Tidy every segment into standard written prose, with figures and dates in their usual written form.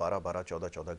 12-12, 14-14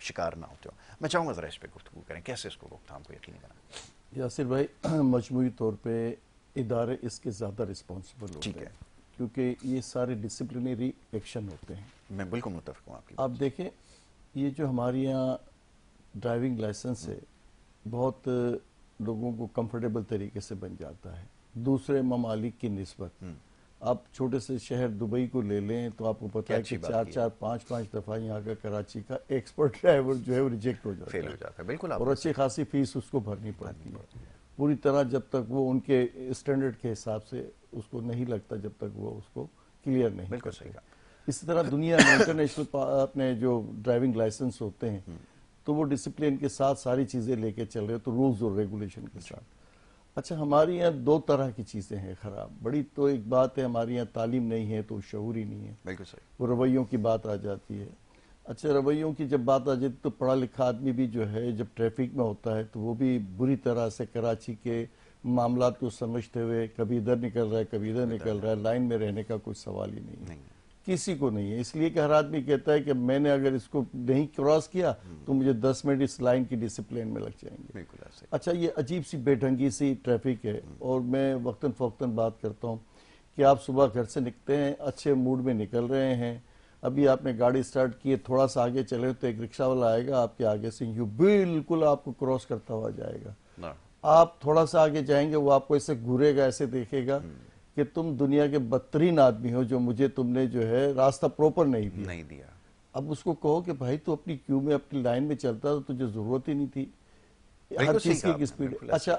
شکار نہ ہوتے ہو. میں چاہوں گا ذرا اس پہ گفتگو کریں, کیسے اس کو روک تھام کو یقینی بنائیں. یاسر بھائی, مجموعی طور پہ ادارے اس کے زیادہ رسپانسبل ہوتے ہیں, کیونکہ یہ سارے ڈسپلنری ایکشن ہوتے ہیں. میں بالکل متفق ہوں آپ کی. آپ دیکھیں, یہ جو ہمارے یہاں ڈرائیونگ لائسنس ہے, بہت لوگوں کو کمفرٹیبل طریقے سے بن جاتا ہے دوسرے ممالک کی نسبت. آپ چھوٹے سے شہر دبئی کو لے لیں تو آپ کو پتہ ہے کہ 4-5 دفعہ یہاں کا کراچی کا ایکسپرٹ ڈرائیور جو ہے وہ ریجیکٹ ہو جاتا ہے, بالکل, اور اچھی خاصی فیس اس کو بھرنی پڑتی ہے پوری طرح, جب تک وہ ان کے اسٹینڈرڈ کے حساب سے اس کو نہیں لگتا, جب تک وہ اس کو کلیئر نہیں کرتے. اسی طرح دنیا میں انٹرنیشنل اپنے جو ڈرائیونگ لائسنس ہوتے ہیں تو وہ ڈسپلن کے ساتھ ساری چیزیں لے کے چل رہے, تو رولز اور ریگولیشن کے ساتھ. اچھا, ہمارے یہاں دو طرح کی چیزیں ہیں خراب. بڑی تو ایک بات ہے, ہمارے یہاں تعلیم نہیں ہے تو شعور ہی نہیں ہے. بالکل صحیح. وہ رویوں کی بات آ جاتی ہے. اچھا, رویوں کی جب بات آ جاتی تو پڑھا لکھا آدمی بھی جو ہے جب ٹریفک میں ہوتا ہے تو وہ بھی بری طرح سے کراچی کے معاملات کو سمجھتے ہوئے کبھی ادھر نکل رہا ہے کبھی ادھر نکل رہا ہے. لائن میں رہنے کا کوئی سوال ہی نہیں ہے, کسی کو نہیں ہے. اس لیے کہ ہر آدمی کہتا ہے کہ میں نے اگر اس کو نہیں کراس کیا تو مجھے 10 منٹ اس لائن کی ڈسپلین میں لگ جائیں گے. اچھا, یہ عجیب سی بے ڈھنگی سی ٹریفک ہے, اور میں وقتاً فوقتاً بات کرتا ہوں کہ آپ صبح گھر سے نکلتے ہیں, اچھے موڈ میں نکل رہے ہیں, ابھی آپ نے گاڑی سٹارٹ کی ہے, تھوڑا سا آگے چلے تو ایک رکشہ والا آئے گا آپ کے آگے سے, یوں بالکل آپ کو کراس کرتا ہوا جائے گا. آپ تھوڑا سا آگے جائیں گے, وہ آپ کو ایسے گھورے گا, ایسے دیکھے گا کہ تم دنیا کے بدترین آدمی ہو جو مجھے تم نے جو ہے راستہ پروپر نہیں دیا. اب اس کو کہو کہ بھائی تو اپنی کیو میں اپنی لائن میں چلتا تو تجھے ضرورت ہی نہیں تھی, ہر چیز کی سپیڈ. اچھا,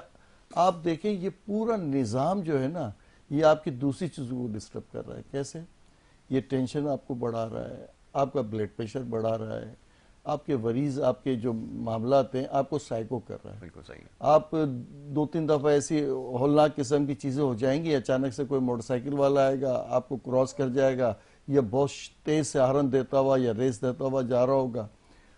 آپ دیکھیں یہ پورا نظام جو ہے نا, یہ آپ کی دوسری چیزوں کو ڈسٹرب کر رہا ہے. کیسے؟ یہ ٹینشن آپ کو بڑھا رہا ہے, آپ کا بلڈ پریشر بڑھا رہا ہے, آپ کے وریز, آپ کے جو معاملات ہیں آپ کو سائیکو کر رہا ہے. بالکل صحیح. آپ 2-3 دفعہ ایسی ہولناک قسم کی چیزیں ہو جائیں گی, اچانک سے کوئی موٹر سائیکل والا آئے گا, آپ کو کراس کر جائے گا, یا بہت تیز سے ہارن دیتا ہوا یا ریس دیتا ہوا جا رہا ہوگا.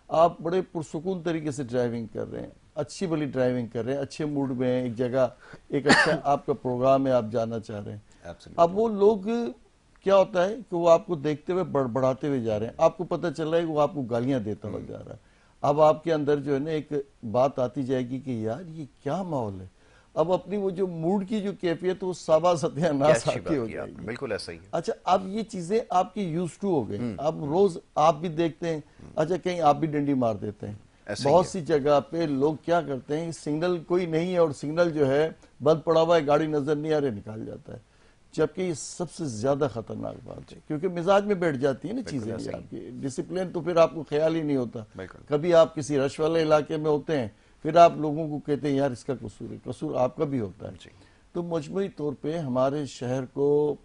آپ بڑے پرسکون طریقے سے ڈرائیونگ کر رہے ہیں, اچھی بلی ڈرائیونگ کر رہے ہیں, اچھے موڈ میں ہیں, ایک جگہ ایک اچھا آپ کا پروگرام ہے, آپ جانا چاہ رہے ہیں. اب وہ لوگ کیا ہوتا ہے کہ وہ آپ کو دیکھتے ہوئے بڑھاتے ہوئے جا رہے ہیں, آپ کو پتہ چل رہا ہے کہ وہ آپ کو گالیاں دیتا ہوا جا رہا ہے. اب آپ کے اندر جو ہے نا ایک بات آتی جائے گی کہ یار یہ کیا ماحول ہے. اب اپنی وہ جو موڈ کی جو کیفیت وہ سابا ستیہ ناس آتی ہو جائے گی. بالکل ایسا ہی ہے. اچھا, اب یہ چیزیں آپ کی یوز ٹو ہو گئی, اب روز آپ بھی دیکھتے ہیں. اچھا, کہیں آپ بھی ڈنڈی مار دیتے ہیں. بہت سی جگہ پہ لوگ کیا کرتے ہیں, سگنل کوئی نہیں ہے اور سگنل جو ہے بند پڑا ہوا ہے, گاڑی نظر نہیں آ رہی, نکال جاتا ہے. جبکہ یہ سب سے زیادہ خطرناک بات ہے, کیونکہ مزاج میں بیٹھ جاتی ہے نا چیزیں. آپ کی ڈسپلن تو پھر آپ کو خیال ہی نہیں ہوتا. کبھی آپ کسی رش والے علاقے میں ہوتے ہیں, پھر آپ لوگوں کو کہتے ہیں یار اس کا قصور ہے, قصور آپ کا بھی ہوتا ہے. تو مجموعی طور پہ ہمارے شہر کو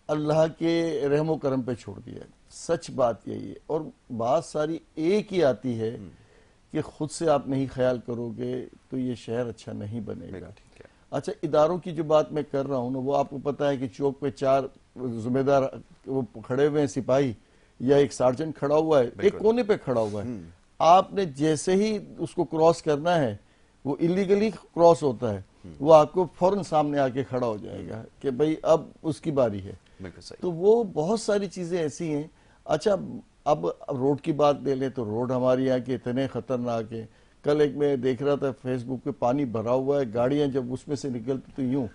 اللہ کے رحم و کرم پہ چھوڑ دیا ہے. سچ بات یہی ہے, اور بات ساری ایک ہی آتی ہے کہ خود سے آپ نہیں خیال کرو گے تو یہ شہر اچھا نہیں بنے گا. اچھا, اداروں کی جو بات میں کر رہا ہوں نا, وہ آپ کو پتا ہے کہ چوک پہ 4 ذمہ دار وہ کھڑے ہوئے ہیں, سپاہی یا ایک سارجنٹ کھڑا ہوا ہے, ایک کونے پہ کھڑا ہوا ہے. آپ نے جیسے ہی اس کو کراس کرنا ہے, وہ اللیگلی کراس ہوتا ہے, وہ آپ کو فوراً سامنے آ کے کھڑا ہو جائے گا کہ بھئی اب اس کی باری ہے. تو وہ بہت ساری چیزیں ایسی ہیں. اچھا, اب روڈ کی بات لے لیں تو روڈ ہمارے یہاں کے اتنے خطرناک ہیں. کل ایک میں دیکھ رہا تھا فیس بک پہ, پانی بھرا ہوا ہے, گاڑیاں جب اس میں سے نکلتی تو یوں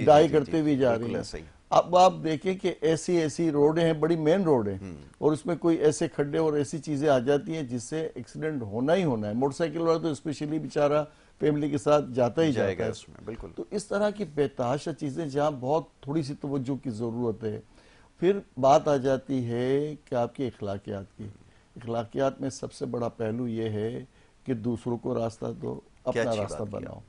ڈائی کرتے ہوئے جا رہی ہیں. اب آپ دیکھیں کہ ایسی روڈیں ہیں, بڑی مین روڈ ہیں, اور اس میں کوئی ایسے کھڈے اور ایسی چیزیں آ جاتی ہیں جس سے ایکسیڈنٹ ہونا ہی ہونا ہے. موٹر سائیکل والا تو اسپیشلی بیچارہ فیملی کے ساتھ جاتا ہی جاتا ہے. تو اس طرح کی بے تحاشا چیزیں جہاں بہت تھوڑی سی توجہ کی ضرورت ہے. پھر بات آ جاتی ہے کہ آپ کی اخلاقیات کی. اخلاقیات میں سب سے بڑا پہلو یہ ہے کہ دوسروں کو راستہ دو, اپنا راستہ بناؤ.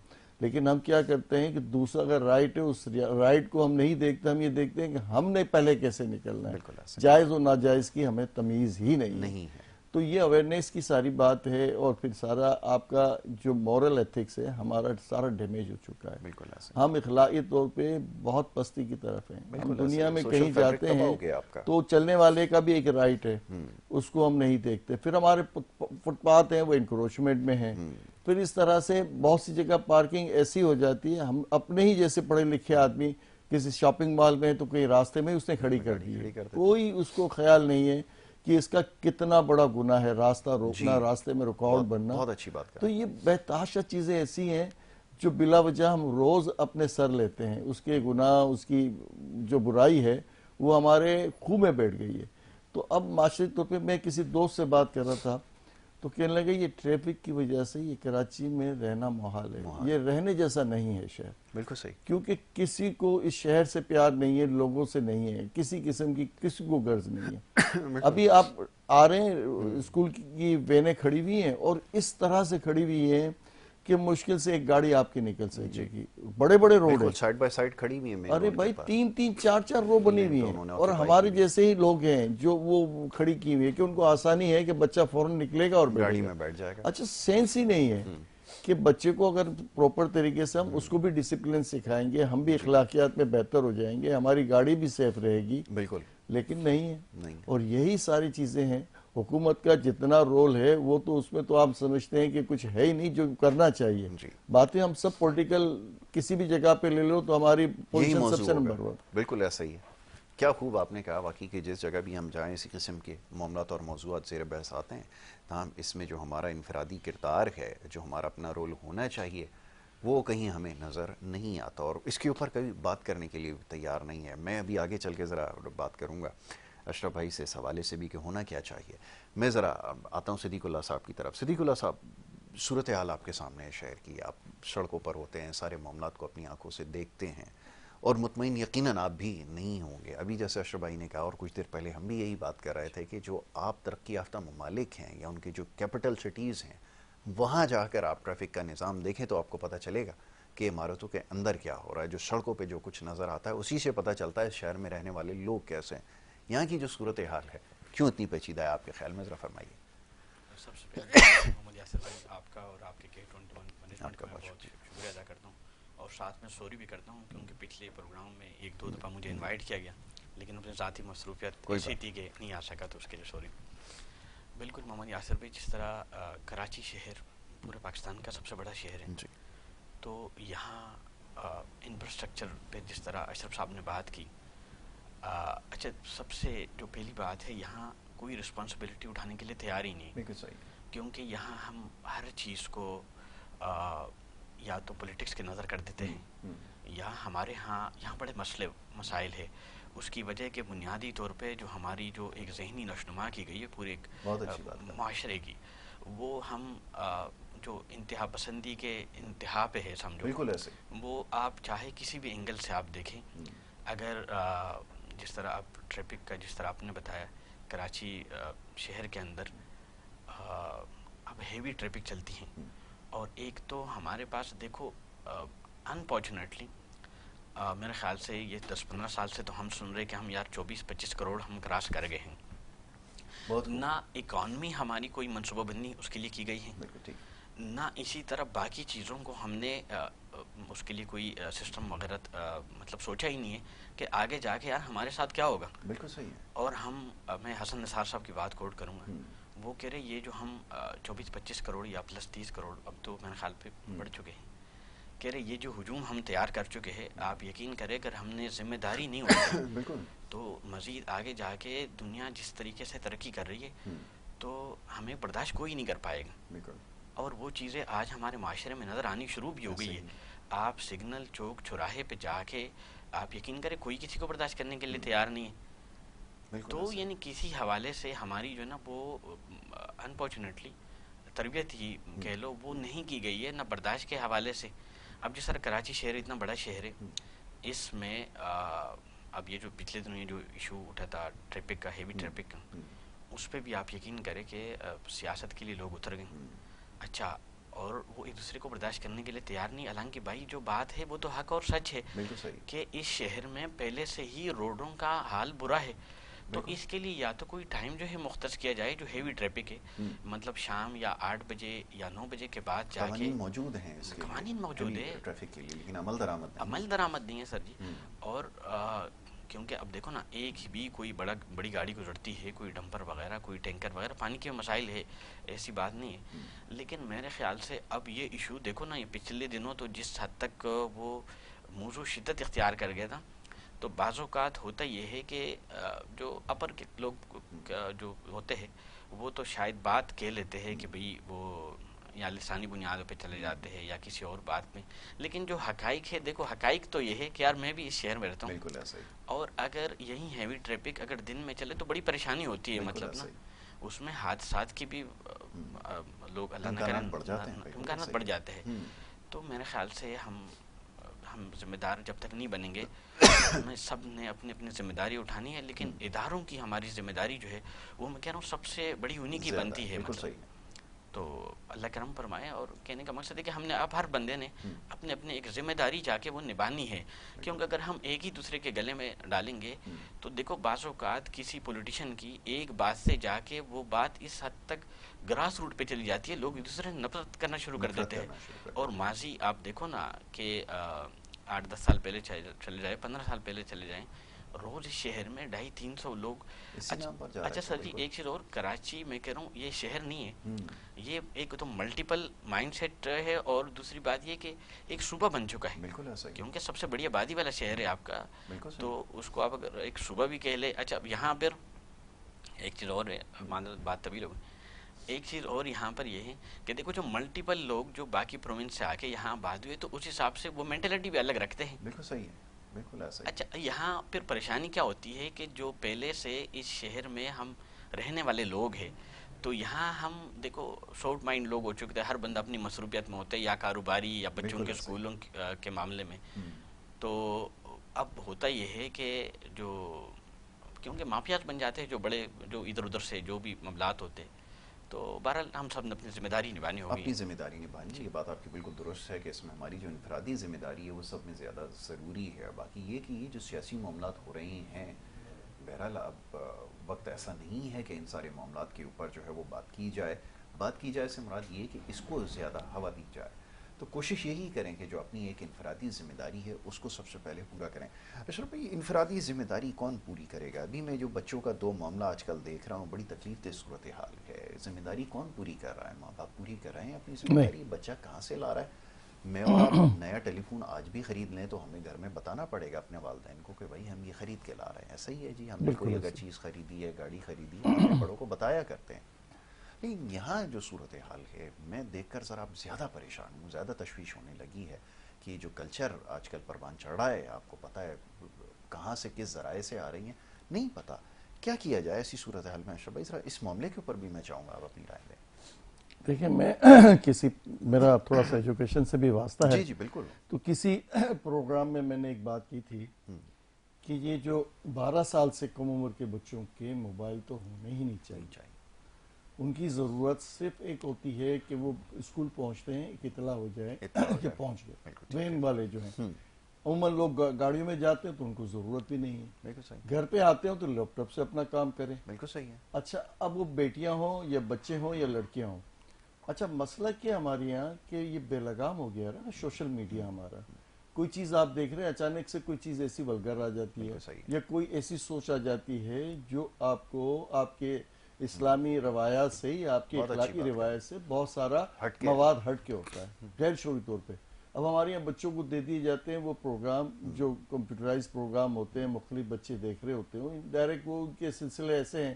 لیکن ہم کیا کرتے ہیں کہ دوسرا اگر رائٹ ہے, اس رائٹ کو ہم نہیں دیکھتے, ہم یہ دیکھتے ہیں کہ ہم نے پہلے کیسے نکلنا ہے. جائز و ناجائز کی ہمیں تمیز ہی نہیں ہے. تو یہ اویئرنیس کی ساری بات ہے, اور پھر سارا آپ کا جو مورل ایتھکس ہے ہمارا سارا ڈیمیج ہو چکا ہے. ہم اخلاقی طور پہ بہت پستی کی طرف ہیں. ہم دنیا میں کہیں جاتے ہیں تو چلنے والے کا بھی ایک رائٹ ہے, اس کو ہم نہیں دیکھتے. پھر ہمارے فٹ پاتھ ہیں وہ انکروچمنٹ میں ہیں. پھر اس طرح سے بہت سی جگہ پارکنگ ایسی ہو جاتی ہے, ہم اپنے ہی جیسے پڑھے لکھے آدمی کسی شاپنگ مال میں تو کہیں راستے میں اس نے کھڑی کر دی, کوئی اس کو خیال نہیں ہے کہ اس کا کتنا بڑا گناہ ہے راستہ روکنا, راستے میں رکاوٹ بننا. بہت اچھی بات تو یہ بہتاشا چیزیں ایسی ہیں جو بلا وجہ ہم روز اپنے سر لیتے ہیں. اس کے گناہ, اس کی جو برائی ہے وہ ہمارے خون میں بیٹھ گئی ہے. تو اب معاشرتی طور پہ میں کسی دوست سے بات کر رہا تھا تو کہنے لگے یہ ٹریفک کی وجہ سے یہ کراچی میں رہنا محال ہے, یہ رہنے جیسا نہیں ہے شہر. بالکل صحیح. کیونکہ کسی کو اس شہر سے پیار نہیں ہے, لوگوں سے نہیں ہے, کسی قسم کی کسی کو غرض نہیں ہے. ابھی آپ آ رہے ہیں, اسکول کی وینیں کھڑی ہوئی ہیں اور اس طرح سے کھڑی ہوئی ہیں کہ مشکل سے ایک گاڑی آپ کی نکل سکے گی. بڑے بڑے روڈ ہیں, سائڈ بائی سائڈ کھڑی ہوئی ہیں. ارے بھائی 3-3 4-4 رو بنی ہوئی ہیں اور ہمارے جیسے ہی لوگ ہیں جو وہ کھڑی کی ہوئی ہے کہ ان کو آسانی ہے کہ بچہ فوراً نکلے گا اور گاڑی میں بیٹھ جائے گا. اچھا سینس ہی نہیں ہے کہ بچے کو اگر پروپر طریقے سے ہم اس کو بھی ڈسپلن سکھائیں گے, ہم بھی اخلاقیات میں بہتر ہو جائیں گے, ہماری گاڑی بھی سیف رہے گی. بالکل. لیکن نہیں ہے. اور یہی ساری چیزیں ہیں. حکومت کا جتنا رول ہے وہ تو اس میں تو آپ سمجھتے ہیں کہ کچھ ہے ہی نہیں جو کرنا چاہیے. باتیں ہم سب پولیٹیکل کسی بھی جگہ پہ لے لو تو ہماری پوزیشن سب سے نمبر 1. بالکل ایسا ہی ہے. کیا خوب آپ نے کہا واقعی کہ جس جگہ بھی ہم جائیں اسی قسم کے معاملات اور موضوعات زیر بحث آتے ہیں تاہم اس میں جو ہمارا انفرادی کردار ہے, جو ہمارا اپنا رول ہونا چاہیے, وہ کہیں ہمیں نظر نہیں آتا اور اس کے اوپر کبھی بات کرنے کے لیے تیار نہیں ہے. میں ابھی آگے چل کے ذرا بات کروں گا اشرف بھائی سے اس حوالے سے بھی کہ ہونا کیا چاہیے. میں ذرا آتا ہوں صدیق اللہ صاحب کی طرف. صدیق اللہ صاحب, صورتحال آپ کے سامنے ہے شہر کی, آپ سڑکوں پر ہوتے ہیں, سارے معاملات کو اپنی آنکھوں سے دیکھتے ہیں اور مطمئن یقیناً آپ بھی نہیں ہوں گے. ابھی جیسے اشرف بھائی نے کہا اور کچھ دیر پہلے ہم بھی یہی بات کر رہے تھے کہ جو آپ ترقی یافتہ ممالک ہیں یا ان کے جو کیپٹل سٹیز ہیں وہاں جا کر آپ ٹریفک کا نظام دیکھیں تو آپ کو پتہ چلے گا کہ عمارتوں کے اندر کیا ہو رہا ہے. جو سڑکوں پہ جو کچھ نظر آتا ہے اسی سے پتہ چلتا ہے اس شہر میں رہنے والے لوگ کیسے ہیں. یہاں کی جو صورتحال ہے کیوں اتنی پیچیدہ ہے آپ کے خیال میں, ذرا فرمائیے. سب سے پہلے محمد یاسر بھائی آپ کا اور آپ کے K21 مینجمنٹ کا میں بہت شکریہ ادا کرتا ہوں اور ساتھ میں سوری بھی کرتا ہوں کیونکہ پچھلے پروگرام میں 1-2 دفعہ مجھے انوائٹ کیا گیا لیکن اپنے ذاتی مصروفیت ایسی تھی کہ نہیں آ سکا تو اس کے لیے سوری. بالکل محمد یاسر بھائی, جس طرح کراچی شہر پورے پاکستان کا سب سے بڑا شہر ہے تو یہاں انفراسٹرکچر پہ جس طرح اشرف صاحب نے بات کی, اچھا سب سے جو پہلی بات ہے یہاں کوئی رسپانسبلٹی اٹھانے کے لیے تیار ہی نہیں. بالکل صحیح. کیونکہ یہاں ہم ہر چیز کو یا تو پولیٹکس کے نظر کر دیتے ہیں یا ہمارے یہاں بڑے مسائل ہے. اس کی وجہ کہ بنیادی طور پہ جو ہماری جو ایک ذہنی نشوونما کی گئی ہے پورے ایک معاشرے کی, وہ ہم جو انتہا پسندی کے انتہا پہ ہے سمجھو. بالکل ایسے. وہ آپ چاہے کسی بھی اینگل سے آپ دیکھیں, اگر جس طرح آپ ٹریفک کا جس طرح آپ نے بتایا کراچی شہر کے اندر اب ہیوی ٹریفک چلتی ہیں اور ایک تو ہمارے پاس دیکھو انفارچونیٹلی میرے خیال سے یہ 10-15 سال سے تو ہم سن رہے کہ ہم یار 24-25 کروڑ ہم کراس کر گئے ہیں. نہ اکانومی ہماری کوئی منصوبہ بندی اس کے لیے کی گئی ہے, نہ اسی طرح باقی چیزوں کو ہم نے اس کے لیے کوئی سسٹم وغیرہ مطلب سوچا ہی نہیں ہے کہ آگے جا کے یار ہمارے ساتھ کیا ہوگا. بالکل صحیح ہے. اور میں حسن نثار صاحب کی بات کوٹ کروں گا, وہ کہہ رہے یہ جو ہم 24-25 کروڑ یا پلس 30 کروڑ اب تو میرے خیال پہ بڑھ چکے ہیں, کہہ رہے یہ جو ہجوم ہم تیار کر چکے ہیں آپ یقین کریں اگر ہم نے ذمہ داری نہیں اٹھائی تو مزید آگے جا کے دنیا جس طریقے سے ترقی کر رہی ہے تو ہمیں برداشت کوئی نہیں کر پائے گا. اور وہ چیزیں آج ہمارے معاشرے میں نظر آنی شروع بھی ہو گئی ہے. آپ سگنل چوک چوراہے پہ جا کے آپ یقین کریں کوئی کسی کو برداشت کرنے کے لیے تیار نہیں ہے. تو یعنی کسی حوالے سے ہماری جو ہے نا وہ انفارچونیٹلی تربیت ہی کہہ لو وہ نہیں کی گئی ہے نہ برداشت کے حوالے سے. اب جس طرح کراچی شہر اتنا بڑا شہر ہے, اس میں اب یہ جو پچھلے دنوں جو ایشو اٹھا تھا ٹریفک کا, ہیوی ٹریفک کا, اس پہ بھی آپ یقین کریں کہ سیاست کے لیے لوگ اتر گئے. اچھا اور وہ ایک دوسرے کو برداشت کرنے کے لیے تیار نہیں. حالانکہ بھائی جو بات ہے وہ تو حق اور سچ ہے کہ اس شہر میں پہلے سے ہی روڈوں کا حال برا ہے. تو اس کے لیے یا تو کوئی ٹائم جو ہے مختص کیا جائے جو ہیوی ٹریفک ہے, مطلب شام یا 8 بجے یا 9 بجے کے بعد جا کے. قوانین موجود ہیں اس کے, قوانین موجود ہے ٹریفک کے لیے, لیکن عمل درآمد نہیں ہے سر جی. اور کیونکہ اب دیکھو نا ایک بھی کوئی بڑی گاڑی گزرتی ہے, کوئی ڈمپر وغیرہ, کوئی ٹینکر وغیرہ, پانی کے مسائل ہے, ایسی بات نہیں ہے. لیکن میرے خیال سے اب یہ ایشو دیکھو نا, یہ پچھلے دنوں تو جس حد تک وہ موضوع شدت اختیار کر گیا تھا تو بعض اوقات ہوتا یہ ہے کہ جو اپر کے لوگ جو ہوتے ہیں وہ تو شاید بات کہہ لیتے ہیں کہ بھئی وہ یا لسانی بنیادوں پہ چلے جاتے ہیں یا کسی اور بات میں، لیکن جو حقائق ہے، دیکھو حقائق تو یہ ہے کہ یار میں بھی اس شہر میں رہتا ہوں، بالکل ایسا ہی، اور اگر یہی ہیوی ٹریفک اگر دن میں چلے تو بڑی پریشانی ہوتی ہے، مطلب نا اس میں حادثات کی بھی لوگ اللہ نہ کریں امکانات بڑھ جاتے ہیں. تو میرے خیال سے ہم ذمہ دار جب تک نہیں بنیں گے ہمیں سب نے اپنی اپنی ذمہ داری اٹھانی ہے، لیکن اداروں کی ہماری ذمہ داری جو ہے وہ میں کہہ رہا ہوں سب سے بڑی انہیں کی بنتی ہے، مطلب تو اللہ کرم فرمائے. اور کہنے کا مقصد ہے کہ ہم نے اب ہر بندے نے اپنے اپنے ایک ذمہ داری جا کے وہ نبھانی ہے، کیونکہ اگر ہم ایک ہی دوسرے کے گلے میں ڈالیں گے تو دیکھو بعض اوقات کسی پولیٹیشین کی ایک بات سے جا کے وہ بات اس حد تک گراس روٹ پہ چلی جاتی ہے، لوگ ایک دوسرے سے نفرت کرنا شروع کر دیتے ہیں. اور ماضی آپ دیکھو نا کہ 8-10 سال پہلے چلے جائیں، 15 سال پہلے چلے جائیں، روز اس شہر میں 250-300 لوگ. اچھا سر جی ایک چیز اور، کراچی میں کہہ رہا ہوں یہ شہر نہیں ہے، یہ ایک تو ملٹیپل مائنڈ سیٹ ہے، اور دوسری بات یہ کہ ایک صوبہ بن چکا ہے، کیونکہ سب سے بڑی آبادی والا شہر ہے آپ کا، تو اس کو آپ اگر ایک صوبہ بھی کہہ لے. اچھا یہاں پر ایک چیز اور ہے، بات طویل ہو گئی، ایک چیز اور یہاں پر یہ ہے کہ دیکھو جو ملٹیپل لوگ جو باقی پروونس سے آ کے یہاں آباد ہوئے تو اس حساب سے وہ مینٹلٹی بھی الگ رکھتے ہیں. بالکل صحیح ہے، بالکل ایسا ہی. اچھا یہاں پھر پریشانی کیا ہوتی ہے کہ جو پہلے سے اس شہر میں ہم رہنے والے لوگ ہیں تو یہاں ہم دیکھو شارٹ مائنڈ لوگ ہو چکے تھے، ہر بندہ اپنی مصروفیت میں ہوتا ہے، یا کاروباری یا بچوں کے اسکولوں کے معاملے میں. تو اب ہوتا یہ ہے کہ جو کیونکہ مافیاز بن جاتے ہیں جو بڑے جو ادھر ادھر سے جو بھی معاملات ہوتے، تو بہرحال ہم سب نے اپنی ذمہ داری نبھانی ہوگی. اپنی ذمہ داری نبھانی، یہ بات آپ کی بالکل درست ہے کہ اس میں ہماری جو انفرادی ذمہ داری ہے وہ سب میں زیادہ ضروری ہے. باقی یہ کہ یہ جو سیاسی معاملات ہو رہے ہیں، بہرحال اب وقت ایسا نہیں ہے کہ ان سارے معاملات کے اوپر جو ہے وہ بات کی جائے سے مراد یہ کہ اس کو زیادہ ہوا دی جائے. تو کوشش یہی کریں کہ جو اپنی ایک انفرادی ذمہ داری ہے اس کو سب سے پہلے پورا کریں. اشرف بھائی انفرادی ذمہ داری کون پوری کرے گا؟ ابھی میں جو بچوں کا 2 معاملہ آج کل دیکھ رہا ہوں، بڑی تکلیف دہ صورتحال ہے. ذمہ داری کون پوری کر رہا ہے؟ ماں باپ پوری کر رہے ہیں اپنی ذمہ داری؟ بچہ کہاں سے لا رہا ہے؟ میں اور آپ نیا ٹیلی فون آج بھی خرید لیں تو ہمیں گھر میں بتانا پڑے گا اپنے والدین کو کہ بھائی ہم یہ خرید کے لا رہے ہیں. ایسا ہی ہے جی، ہم نے کوئی اگر چیز خریدی ہے، گاڑی خریدی ہے، اپنے بڑوں کو بتایا کرتے ہیں. لیکن یہاں جو صورتحال ہے میں دیکھ کر ذرا زیادہ پریشان ہوں، زیادہ تشویش ہونے لگی ہے کہ جو کلچر آج کل پروان چڑھ رہا ہے، آپ کو پتہ ہے کہاں سے کس ذرائع سے آ رہی ہیں، نہیں پتہ کیا کیا جائے ایسی صورتحال میں. اشرف بھائی ذرا اس معاملے کے اوپر بھی میں چاہوں گا آپ اپنی رائے دیں. دیکھیں میں میرا تھوڑا سا ایجوکیشن سے بھی واسطہ ہے. جی بالکل. تو کسی پروگرام میں نے ایک بات کی تھی کہ یہ جو 12 سال سے کم عمر کے بچوں کے موبائل تو ہونے ہی نہیں چاہیے. ان کی ضرورت صرف ایک ہوتی ہے کہ وہ اسکول پہنچتے ہیں ایک اطلاع ہو جائے کہ پہنچ گئے. وین والے جو ہیں عموماً لوگ گاڑیوں میں جاتے ہیں تو ان کو ضرورت بھی نہیں ہے، گھر پہ آتے ہوں تو لیپ ٹاپ سے اپنا کام کریں. بالکل صحیح ہے. اچھا اب وہ بیٹیاں ہوں یا بچے ہوں یا لڑکیاں ہوں، اچھا مسئلہ کیا ہمارے یہاں کہ یہ بے لگام ہو گیا نا سوشل میڈیا ہمارا. کوئی چیز آپ دیکھ رہے ہیں، اچانک سے کوئی چیز ایسی ولگر آ جاتی ہے یا کوئی ایسی سوچ آ جاتی ہے جو آپ کو آپ کے اسلامی روایات سے یا آپ کے اخلاقی روایت سے بہت سارا مواد ہٹ کے ہوتا ہے غیر شعوری طور پہ. اب ہمارے یہاں بچوں کو دے دیے جاتے ہیں وہ پروگرام جو کمپیوٹرائز پروگرام ہوتے ہیں، مختلف بچے دیکھ رہے ہوتے ہیں، ڈائریکٹ وہ ان کے سلسلے ایسے ہیں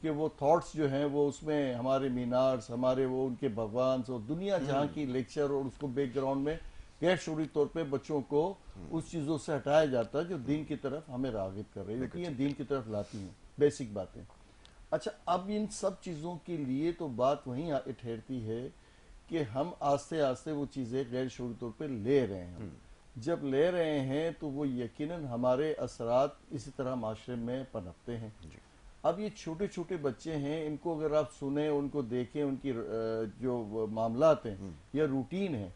کہ وہ تھاٹس جو ہیں وہ اس میں ہمارے مینارز، ہمارے وہ ان کے بھگوانس اور دنیا جہاں کی لیکچر اور اس کو بیک گراؤنڈ میں غیر شعوری طور پہ بچوں کو اس چیزوں سے ہٹایا جاتا ہے جو دین کی طرف ہمیں راغب کر رہی ہوتی ہیں، دین کی طرف لاتی ہیں بیسک باتیں. اچھا اب ان سب چیزوں کے لیے تو بات وہیں ٹھہرتی ہے کہ ہم آہستہ آہستہ وہ چیزیں غیر شعوری طور پہ لے رہے ہیں. جب لے رہے ہیں تو وہ یقیناً ہمارے اثرات اسی طرح معاشرے میں پنپتے ہیں. اب یہ چھوٹے چھوٹے بچے ہیں، ان کو اگر آپ سنیں، ان کو دیکھیں، ان کی جو معاملات ہیں یا روٹین ہے،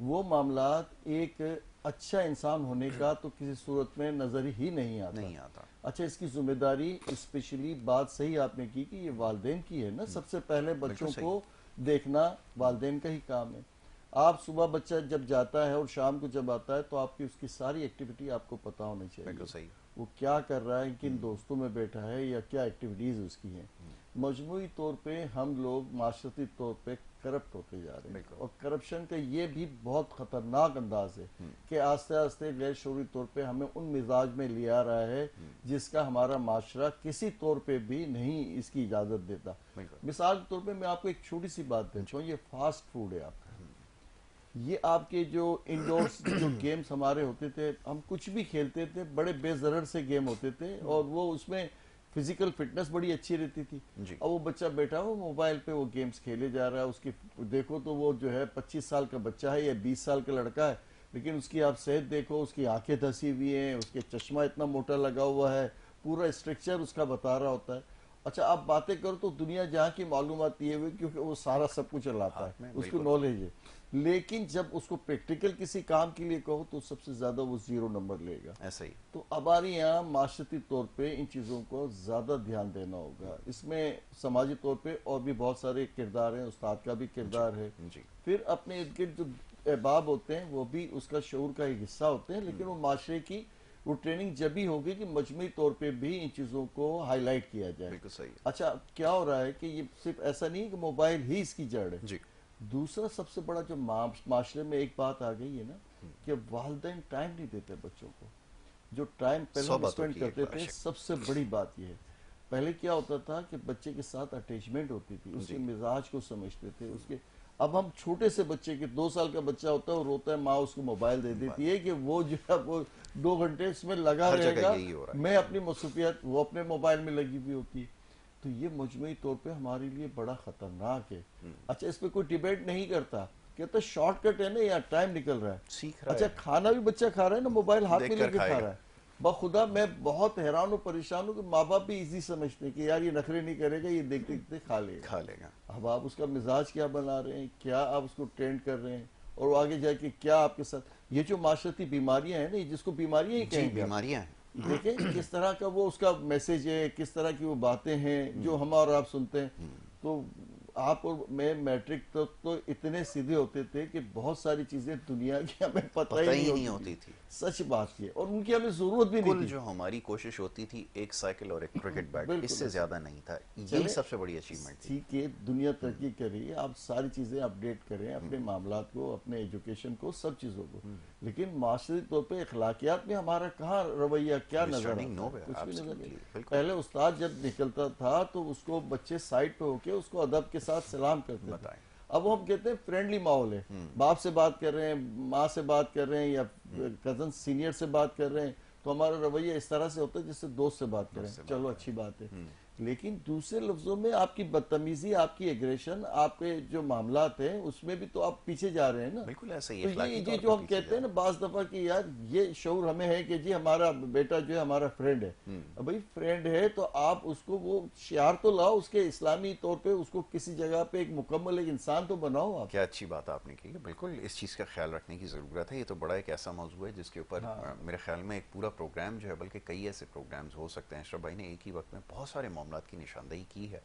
وہ معاملات ایک اچھا انسان ہونے کا تو کسی صورت میں نظر ہی نہیں آتا. اچھا اس کی ذمہ داری اسپیشلی بات صحیح آپ نے کی کہ یہ والدین کی ہے نا، سب سے پہلے بچوں کو دیکھنا والدین کا ہی کام ہے. آپ صبح بچہ جب جاتا ہے اور شام کو جب آتا ہے تو آپ کی اس کی ساری ایکٹیویٹی آپ کو پتا ہونی چاہیے، وہ کیا کر رہا ہے، کن دوستوں میں بیٹھا ہے یا کیا ایکٹیویٹیز اس کی ہیں. مجموعی طور پہ ہم لوگ معاشرتی طور پہ کرپٹ ہوتے جا رہے ہیں، اور کرپشن کا یہ بھی بہت خطرناک انداز ہے کہ آہستہ آہستہ غیر شعوری طور پہ ہمیں ان مزاج میں لے آ رہا ہے جس کا ہمارا معاشرہ کسی طور پہ بھی نہیں اس کی اجازت دیتا. مثال کے طور پہ میں آپ کو ایک چھوٹی سی بات دیتا ہوں، یہ فاسٹ فوڈ ہے آپ کا. یہ آپ کے جو انڈورس جو گیمز ہمارے ہوتے تھے، ہم کچھ بھی کھیلتے تھے، بڑے بے ضرر سے گیم ہوتے تھے، اور وہ اس میں فزیکل فٹنس بڑی اچھی رہتی تھی. اور وہ بچہ بیٹھا وہ موبائل پہ وہ گیمز کھیلے جا رہا ہے، اس کی دیکھو تو وہ جو ہے 25 سال کا بچہ ہے یا 20 سال کا لڑکا ہے، لیکن اس کی آپ صحت دیکھو، اس کی آنکھیں دھسی ہوئی ہیں، اس کے چشمہ اتنا موٹا لگا ہوا ہے، پورا اسٹرکچر اس کا بتا رہا ہوتا ہے. اچھا آپ باتیں کرو تو دنیا جہاں کی معلومات یہ ہوئی کیونکہ وہ سارا سب کچھ چلاتا ہے، اس کو نالج ہے. لیکن جب اس کو پریکٹیکل کسی کام کے لیے کہو تو سب سے زیادہ وہ 0 نمبر لے گا. ایسا ہی. تو ہمارے یہاں معاشرتی طور پہ ان چیزوں کو زیادہ دھیان دینا ہوگا. اس میں سماجی طور پہ اور بھی بہت سارے کردار ہیں، استاد کا بھی کردار ہے. پھر اپنے ارد گرد جو احباب ہوتے ہیں وہ بھی اس کا شعور کا ایک حصہ ہوتے ہیں، لیکن وہ معاشرے کی وہ ٹریننگ جب ہی ہوگی کہ مجموعی طور پہ بھی ان چیزوں کو ہائی لائٹ کیا جائے. بالکل صحیح. اچھا کیا ہو رہا ہے کہ یہ صرف ایسا نہیں کہ موبائل ہی اس کی جڑ ہے. دوسرا سب سے بڑا جو معاشرے میں ایک بات آ گئی ہے نا کہ والدین ٹائم نہیں دیتے بچوں کو. جو ٹائم پہلے ہم اسپینڈ کرتے تھے، سب سے بڑی بات یہ ہے. پہلے کیا ہوتا تھا کہ بچے کے ساتھ اٹیچمنٹ ہوتی تھی، اس کے مزاج کو سمجھتے تھے، اس کے. اب ہم چھوٹے سے بچے کے 2 سال کا بچہ ہوتا ہے اور روتا ہے، ماں اس کو موبائل دے دیتی ہے کہ وہ جو ہے وہ 2 گھنٹے اس میں لگا رہے گا، میں اپنی مصروفیت، وہ اپنے موبائل میں لگی ہوئی ہوتی ہے. تو یہ مجموعی طور پہ ہمارے لیے بڑا خطرناک ہے. اچھا اس پہ کوئی ڈیبیٹ نہیں کرتا، کہتا شارٹ کٹ ہے نا، یا ٹائم نکل رہا ہے. اچھا کھانا بھی بچہ کھا رہا ہے نا، موبائل ہاتھ میں لے کے کھا رہا ہے. بخدا میں بہت حیران و پریشان ہوں کہ ماں باپ بھی ایزی سمجھتے ہیں کہ یار یہ نخرے نہیں کرے گا، یہ دیکھتے دیکھتے کھا لے گا. اب آپ اس کا مزاج کیا بنا رہے ہیں، کیا آپ اس کو ٹرینڈ کر رہے ہیں، اور آگے جا کے کیا آپ کے ساتھ یہ جو معاشرتی بیماریاں ہیں نا، جس کو بیماریاں ہی کہیں گے، بیماریاں دیکھیں کس طرح کا وہ اس کا میسیج ہے، کس طرح کی وہ باتیں ہیں جو ہم اور آپ سنتے ہیں. تو آپ اور میں میٹرک تک تو اتنے سیدھے ہوتے تھے کہ بہت ساری چیزیں دنیا کی ہمیں پتہ ہی نہیں ہوتی تھی. سچ بات یہ، اور ان کی ہمیں ضرورت بھی نہیں تھی. جو ہماری کوشش ہوتی تھی ایک سائیکل اور ایک کرکٹ بیٹ، اس سے زیادہ نہیں تھا. یہی سب سے بڑی اچیومنٹ تھی. ٹھیک ہے، دنیا ترقی کر رہی ہے، آپ ساری چیزیں اپڈیٹ کریں، اپنے معاملات کو، اپنے ایجوکیشن کو، سب چیزوں کو، لیکن معاشرتی طور پہ اخلاقیات میں ہمارا کہاں رویہ کیا نظر آتا ہے؟ کچھ بھی نظر نہیں. پہلے استاد جب نکلتا تھا تو اس کو بچے سائڈ پہ ہو کے اس کو ادب کے ساتھ سلام کرتے تھے. اب ہم کہتے ہیں فرینڈلی ماحول ہے، باپ سے بات کر رہے ہیں، ماں سے بات کر رہے ہیں، یا کزن سینئر سے بات کر رہے ہیں، تو ہمارا رویہ اس طرح سے ہوتا ہے جس سے دوست سے بات کریں، چلو اچھی بات ہے. لیکن دوسرے لفظوں میں آپ کی بدتمیزی، آپ کی ایگریشن، آپ کے جو معاملات ہیں اس میں بھی تو آپ پیچھے جا رہے ہیں نا. بالکل ایسا ہی. تو یہ جو ہم کہتے ہیں نا بعض دفعہ کہ یار یہ شعور ہمیں ہے کہ جی ہمارا بیٹا جو ہے ہمارا فرینڈ ہے. بھائی فرینڈ ہے تو آپ اس کو وہ شعار تو لاؤ، اس کے اسلامی طور پہ اس کو کسی جگہ پہ ایک مکمل ایک انسان تو بناؤ. آپ کیا اچھی بات آپ نے کی. بالکل اس چیز کا خیال رکھنے کی ضرورت ہے. یہ تو بڑا ایک ایسا موضوع ہے جس کے اوپر میرے خیال میں ایک پورا پروگرام جو ہے، بلکہ کئی ایسے پروگرامز ہو سکتے ہیں. اشرف بھائی نے ایک ہی وقت میں بہت سارے معاملات کی نشاندہی کی ہے،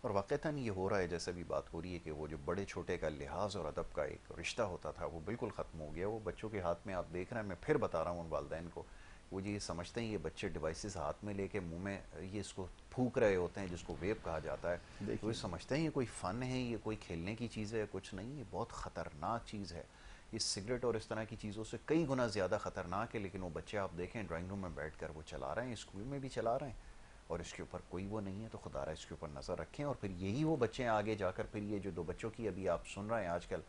اور واقعتاً یہ ہو رہا ہے جیسے بھی بات ہو رہی ہے کہ وہ جو بڑے چھوٹے کا لحاظ اور ادب کا ایک رشتہ ہوتا تھا وہ بالکل ختم ہو گیا. وہ بچوں کے ہاتھ میں آپ دیکھ رہے ہیں، میں پھر بتا رہا ہوں ان والدین کو، وہ جی یہ سمجھتے ہیں یہ بچے ڈیوائسز ہاتھ میں لے کے منہ میں یہ اس کو پھونک رہے ہوتے ہیں جس کو ویپ کہا جاتا ہے. وہ سمجھتے ہیں یہ کوئی فن ہے، یہ کوئی کھیلنے کی چیز ہے، کچھ نہیں. یہ بہت خطرناک چیز ہے. یہ سگریٹ اور اس طرح کی چیزوں سے کئی گنا زیادہ خطرناک ہے. لیکن وہ بچے آپ دیکھیں ڈرائنگ روم میں بیٹھ کر وہ چلا رہے ہیں، اسکول میں بھی چلا رہے ہیں، اور اس کے اوپر کوئی وہ نہیں ہے. تو خدا رہا اس کے اوپر نظر رکھیں. اور پھر یہی وہ بچے آگے جا کر پھر یہ جو 2 بچوں کی ابھی آپ سن رہے ہیں آج کل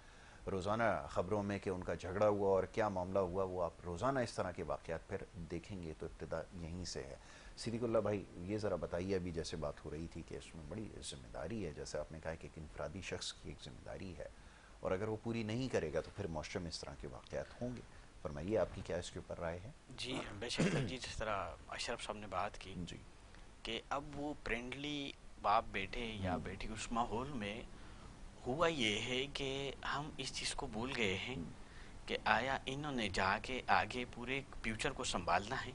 روزانہ خبروں میں کہ ان کا جھگڑا ہوا اور کیا معاملہ ہوا، وہ آپ روزانہ اس طرح کے واقعات پھر دیکھیں گے. تو ابتدا یہیں سے ہے. صدیق اللہ بھائی یہ ذرا بتائیے، ابھی جیسے بات ہو رہی تھی کہ اس میں بڑی ذمہ داری ہے، جیسے آپ نے کہا کہ ایک انفرادی شخص کی ایک ذمہ داری ہے، اور اگر وہ پوری نہیں کرے گا تو پھر معاشرے میں اس طرح کے واقعات ہوں گے. فرمائیے آپ کی کیا اس کے اوپر رائے ہے؟ جی بے شک جی، جس طرح اشرف صاحب نے بات کی جی کہ اب وہ فرینڈلی باپ بیٹے یا بیٹی اس ماحول میں ہوا یہ ہے کہ ہم اس چیز کو بھول گئے ہیں کہ آیا انہوں نے جا کے آگے پورے فیوچر کو سنبھالنا ہے،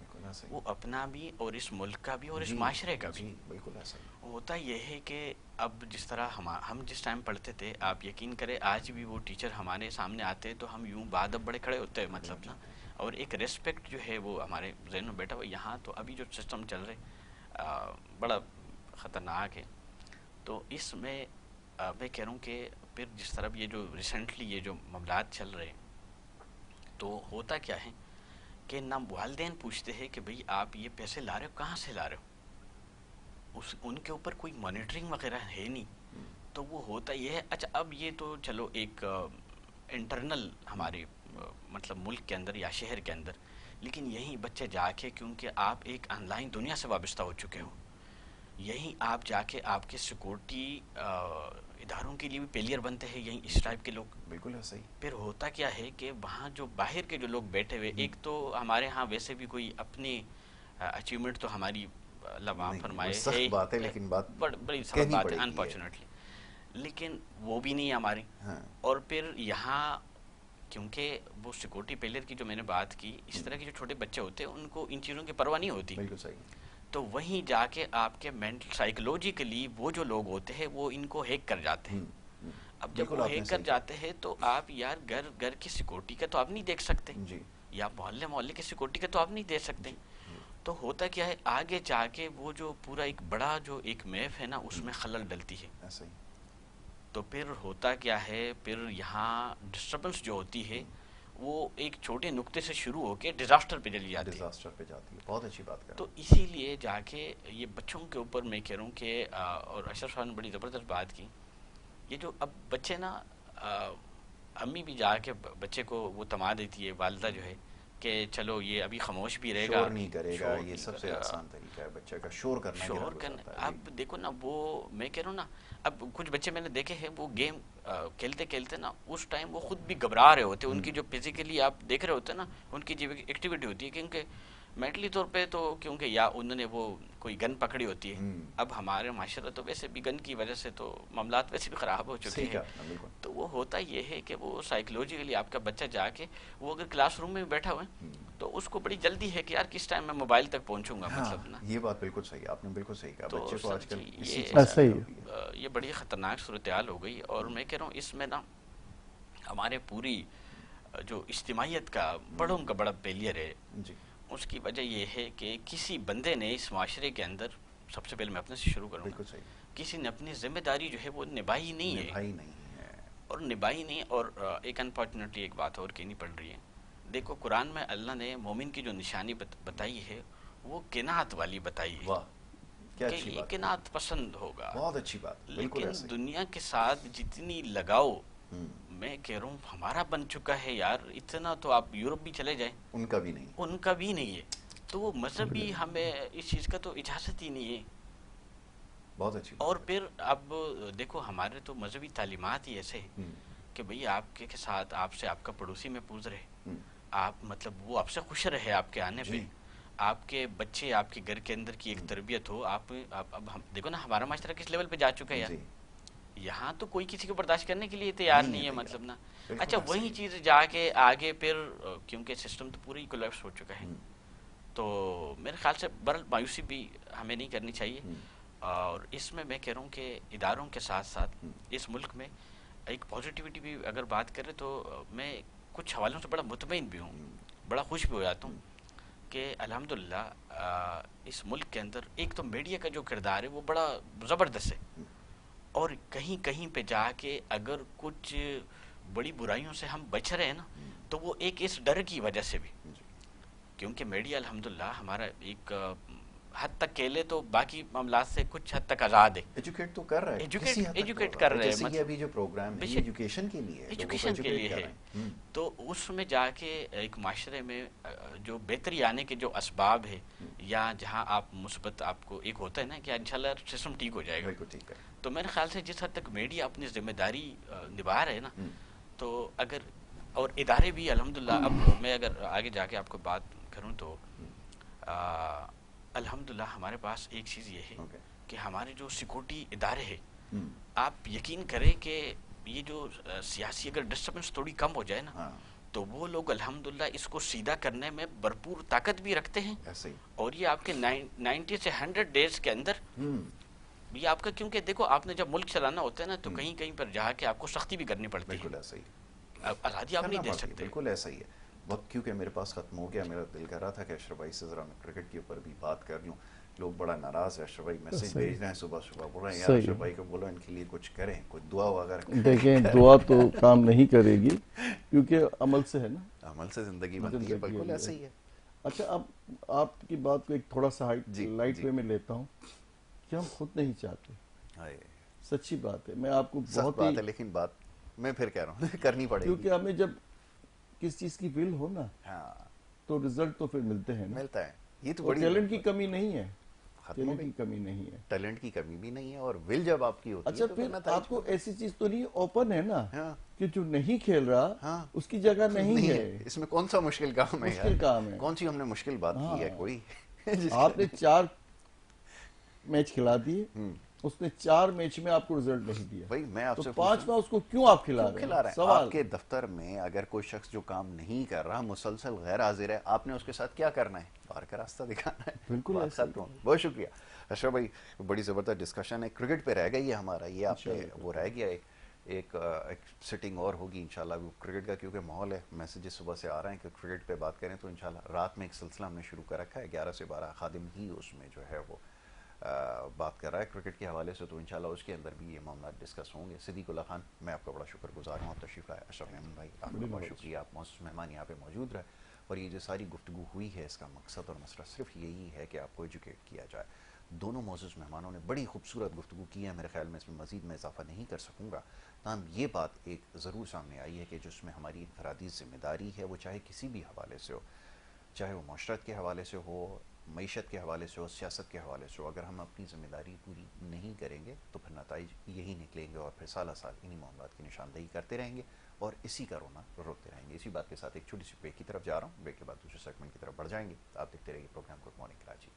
وہ اپنا بھی اور اس ملک کا بھی اور اس معاشرے کا بھی. بالکل ایسا ہوتا یہ ہے کہ اب جس طرح ہم جس ٹائم پڑھتے تھے، آپ یقین کریں آج بھی وہ ٹیچر ہمارے سامنے آتے تو ہم یوں بادب بڑے کھڑے ہوتے ہیں، مطلب نا، اور ایک ریسپیکٹ جو ہے وہ ہمارے ذہن میں بیٹھا ہوا. یہاں تو ابھی جو سسٹم چل رہے بڑا خطرناک ہے. تو اس میں میں کہہ رہا ہوں کہ پھر جس طرح یہ جو ریسنٹلی یہ جو معاملات چل رہے ہیں تو ہوتا کیا ہے کہ نہ والدین پوچھتے ہیں کہ بھئی آپ یہ پیسے لا رہے ہو کہاں سے لا رہے ہو، ان کے اوپر کوئی مانیٹرنگ وغیرہ ہے نہیں. تو وہ ہوتا یہ ہے. اچھا اب یہ تو چلو ایک انٹرنل ہمارے مطلب ملک کے اندر یا شہر کے اندر، لیکن یہیں بچے جا کے کیونکہ آپ ایک آن لائن دنیا سے وابستہ ہو چکے ہو، یہیں آپ جا کے آپ کے سیکورٹی اداروں کے لیے بھی پیلیئر بنتے ہیں یہیں اس ٹائپ کے لوگ. بالکل ہے صحیح. پھر ہوتا کیا ہے کہ وہاں جو باہر کے جو لوگ بیٹھے ہوئے، ایک تو ہمارے ہاں ویسے بھی کوئی اپنی اچیومنٹ تو ہماری اللہ فرمائے سخت بات ہے، لیکن بات بڑی سخت بات ہے انفارچونیٹلی، لیکن وہ بھی نہیں ہماری. اور پھر یہاں کیونکہ وہ سیکورٹی پیلیئر کی جو میں نے بات کی، اس طرح کے جو چھوٹے بچے ہوتے ہیں ان کو ان چیزوں کی پرواہ نہیں ہوتی. بالکل صحیح. تو وہیں جا کے آپ کے مینٹل سائیکولوجیکلی وہ جو لوگ ہوتے ہیں وہ ان کو ہیک کر جاتے ہیں. اب جب وہ ہیک کر جاتے ہیں تو آپ یار گھر کی سیکورٹی کا تو آپ نہیں دیکھ سکتے، یا محلے کی سیکورٹی کا تو آپ نہیں دے سکتے. تو ہوتا کیا ہے آگے جا کے وہ جو پورا ایک بڑا جو ایک میپ ہے نا اس میں خلل ڈلتی ہے. تو پھر ہوتا کیا ہے، پھر یہاں ڈسٹربنس جو ہوتی ہے وہ ایک چھوٹے نقطے سے شروع ہو کے ڈیزاسٹر پہ چلی جاتی ہے. بہت اچھی بات کر. تو اسی لیے جا کے یہ بچوں کے اوپر میں کہہ رہا ہوں کہ اور اشرف صاحب نے بڑی زبردست بات کی، یہ جو اب بچے نا امی بھی جا کے بچے کو وہ تما دیتی ہے، والدہ جو ہے کہ چلو یہ ابھی خاموش بھی رہے گا، شور نہیں کرے گا. یہ سب سے آسان طریقہ ہے بچے کا شور کرنا. اب دیکھو نا وہ میں کہہ رہا ہوں نا، اب کچھ بچے میں نے دیکھے ہیں وہ گیم کھیلتے کھیلتے نا اس ٹائم وہ خود بھی گھبرا رہے ہوتے، ان کی جو فزیکلی آپ دیکھ رہے ہوتے ہیں نا ان کی جو ایکٹیویٹی ہوتی ہے، کیونکہ مینٹلی طور پہ تو کیونکہ یا انہوں نے وہ کوئی گن پکڑی ہوتی ہے. اب ہمارے معاشرہ تو ویسے بھی گن کی وجہ سے تو معاملات ویسے بھی خراب ہو چکے ہیں. تو وہ ہوتا یہ ہے کہ وہ سائیکولوجیکلی آپ کا بچہ جا کے وہ اگر کلاس روم میں بیٹھا ہوا ہے تو اس کو بڑی جلدی ہے کہ یار کس ٹائم میں موبائل تک پہنچوں گا. مطلب نا یہ بات بالکل صحیح، آپ نے بالکل صحیح کہا. بچے کو آج کل یہ بڑی خطرناک صورتحال ہو گئی. اور میں کہہ رہا ہوں اس میں نا ہمارے پوری جو اجتماعیت کا بڑوں کا بڑا فیلئر ہے. اس کی وجہ یہ ہے کہ کسی بندے نے اس معاشرے کے اندر، سب سے پہلے میں اپنے سے شروع کروں گا، کسی نے اپنی ذمہ داری جو ہے وہ نبھائی نہیں ہے. اور نبھائی نہیں. اور ایک انفارچونیٹلی ایک بات اور کہنی پڑ رہی ہے. دیکھو قرآن میں اللہ نے مومن کی جو نشانی بتائی ہے وہ قناعت والی بتائی ہے کہ یہ قناعت پسند ہوگا. بہت اچھی بات. لیکن دنیا کے ساتھ جتنی لگاؤ میں کہہ رہا ہوں ہمارا بن چکا ہے یار، اتنا تو آپ یورپ بھی چلے جائیں ان کا بھی نہیں ہے. تو وہ مذہبی ہمیں اس چیز کا تو اجازت ہی نہیں ہے. بہت اچھی. اور پھر اب دیکھو ہمارے تو مذہبی تعلیمات ہی ایسے ہیں کہ بھئی آپ کے ساتھ آپ سے آپ کا پڑوسی محفوظ رہے، آپ مطلب وہ آپ سے خوش رہے آپ کے آنے پہ، آپ کے بچے آپ کے گھر کے اندر کی ایک تربیت ہو. آپ اب ہم دیکھو نا ہمارا معاشرہ کس لیول پہ جا چکا ہے یار. یہاں تو کوئی کسی کو برداشت کرنے کے لیے تیار نہیں ہے مطلب نا. اچھا وہی چیز جا کے آگے پھر کیونکہ سسٹم تو پوری کولیپس ہو چکا ہے. تو میرے خیال سے برل مایوسی بھی ہمیں نہیں کرنی چاہیے. اور اس میں کہہ رہا ہوں کہ اداروں کے ساتھ ساتھ اس ملک میں ایک پازیٹیوٹی بھی اگر بات کریں تو میں کچھ حوالوں سے بڑا مطمئن بھی ہوں، بڑا خوش بھی ہو جاتا ہوں کہ الحمدللہ اس ملک کے اندر ایک تو میڈیا کا جو کردار ہے وہ بڑا زبردست ہے. اور کہیں کہیں پہ جا کے اگر کچھ بڑی برائیوں سے ہم بچ رہے ہیں نا تو وہ ایک اس ڈر کی وجہ سے بھی، کیونکہ میڈیا الحمدللہ ہمارا ایک حد تک کہلے تو باقی معاملات سے کچھ حد تک آزاد ہے. ایجوکیٹ تو کر رہا ہے، ایجوکیٹ کر رہے ہیں. جیسے ابھی جو پروگرام ہے ایجوکیشن کے لیے ہے. تو اس میں جا کے ایک معاشرے میں جو بہتری آنے کے جو اسباب ہے یا جہاں آپ مثبت آپ کو ایک ہوتا ہے نا کہ انشاءاللہ سسٹم ٹھیک ہو جائے گا. تو میرے خیال سے جس حد تک میڈیا اپنی ذمہ داری نبھا رہے ہیں نا تو اگر اور ادارے بھی الحمدللہ، اب میں اگر آگے جا کے آپ کو بات کروں تو الحمدللہ ہمارے پاس ایک چیز یہ ہے کہ ہمارے جو سیکورٹی ادارے ہیں، آپ یقین کریں کہ یہ جو سیاسی اگر ڈسٹربنس تھوڑی کم ہو جائے نا تو وہ لوگ الحمدللہ اس کو سیدھا کرنے میں بھرپور طاقت بھی رکھتے ہیں. اور یہ آپ کے 90 سے 100 ڈیز کے اندر یہ آپ کا، کیونکہ دیکھو آپ نے جب ملک چلانا ہوتا ہے نا تو کہیں کہیں پر جا کے آپ کو سختی بھی کرنی پڑتی ہے. بالکل ایسا ہی، آزادی آپ نہیں دے سکتے. بالکل ایسا ہی ہے. وقت کیونکہ میرے پاس ختم ہو گیا، میرا دل کر رہا تھا کہ اشرف بھائی سے ذرا میں کرکٹ کے اوپر بھی بات کر لوں، لوگ بڑا ناراض ہے، اشرف بھائی میسج بھیج رہے ہیں صبح صبح، بول رہے ہیں یار صحیح اشرف بھائی کو بولو ان کے لیے کچھ کریں، کوئی دعا وغیرہ دیکھیں دعا تو کام نہیں کرے گی کیونکہ عمل سے ہے نا، عمل سے زندگی بنتی ہے، بالکل ایسا ہی ہے. اچھا اب آپ کی بات کو ایک تھوڑا سا لائٹ وے میں لیتا ہوں کہ ہم خود نہیں چاہتے، سچی بات ہے، میں آپ کو سخت بہت بات ہے، لیکن بات میں پھر کہہ رہا ہوں کرنی پڑے گی، کیونکہ ہمیں جب کس چیز کی ول ہو نا ہاں تو رزلٹ تو پھر ملتے ہیں نا، ملتا ہے. یہ تو اور بڑی ٹیلنٹ کی کمی نہیں ہے، ختم ہو ٹیلنٹ گئی، کی کمی نہیں ہے. ٹیلنٹ کی کمی بھی نہیں ہے، اور ول جب آپ کی ہوتی ہے اچھا تو پھر نتائج آپ کو ایسی چیز تو نہیں اوپن ہے نا ہاں کہ جو نہیں کھیل رہا ہاں اس کی جگہ نہیں ہے، اس میں کون سا مشکل کام ہے مشکل کام ہے. کون سی ہم نے مشکل بات کی ہے کوئی آپ نے 4 میچ کھلا دیے، اس نے 4 میچ میں آپ کو رزلٹ نہیں دیا، بھائی میں آپ تو سے 5واں اس کو کیوں آپ کھلا رہے ہیں؟ سوال آپ کے دفتر میں اگر کوئی شخص جو کام نہیں کر رہا، مسلسل غیر حاضر ہے، آپ نے اس کے ساتھ کیا کرنا ہے؟ باہر کا راستہ دکھانا ہے. بالکل بات ایسا ختم. بہت شکریہ اشرف بھائی، بڑی زبردست ڈسکشن ہے. کرکٹ پہ رہ گئی ہے ہمارا یہ، آپ پہ وہ رہ گیا ایک سٹنگ اور ہوگی انشاءاللہ وہ کرکٹ کا، کیونکہ ماحول ہے، میسیجز صبح سے آ رہے ہیں کہ کرکٹ پہ بات کریں، تو انشاءاللہ رات میں ایک سلسلہ ہم نے شروع کر رکھا ہے 11 سے 12، خادم ہی اس میں جو ہے وہ بات کر رہا ہے کرکٹ کے حوالے سے، تو انشاءاللہ اس کے اندر بھی یہ معاملات ڈسکس ہوں گے. صدیق اللہ خان، میں آپ کا بڑا شکر گزار ہوں، آپ تشریف لائے. اشرف میمن بھائی آپ کا بہت شکریہ، آپ معزز مہمان یہاں پہ موجود رہے، اور یہ جو ساری گفتگو ہوئی ہے اس کا مقصد اور مسئلہ صرف یہی ہے کہ آپ کو ایجوکیٹ کیا جائے. دونوں معزز مہمانوں نے بڑی خوبصورت گفتگو کی ہے، میرے خیال میں اس میں مزید میں اضافہ نہیں کر سکوں گا، تاہم یہ بات ایک ضرور سامنے آئی ہے کہ جس میں ہماری انفرادی ذمہ داری ہے، وہ چاہے کسی بھی حوالے سے ہو، چاہے وہ معاشرت کے حوالے سے ہو، معیشت کے حوالے سے ہو، سیاست کے حوالے سے ہو، اگر ہم اپنی ذمہ داری پوری نہیں کریں گے تو پھر نتائج یہی نکلیں گے، اور پھر سالہ سال انہی معاملات کی نشاندہی کرتے رہیں گے اور اسی کا رونا روتے رہیں گے. اسی بات کے ساتھ ایک چھوٹی سی بریک کی طرف جا رہا ہوں، بریک کے بعد دوسرے سیگمنٹ کی طرف بڑھ جائیں گے. آپ دیکھتے رہیے پروگرام گڈ مارننگ کراچی.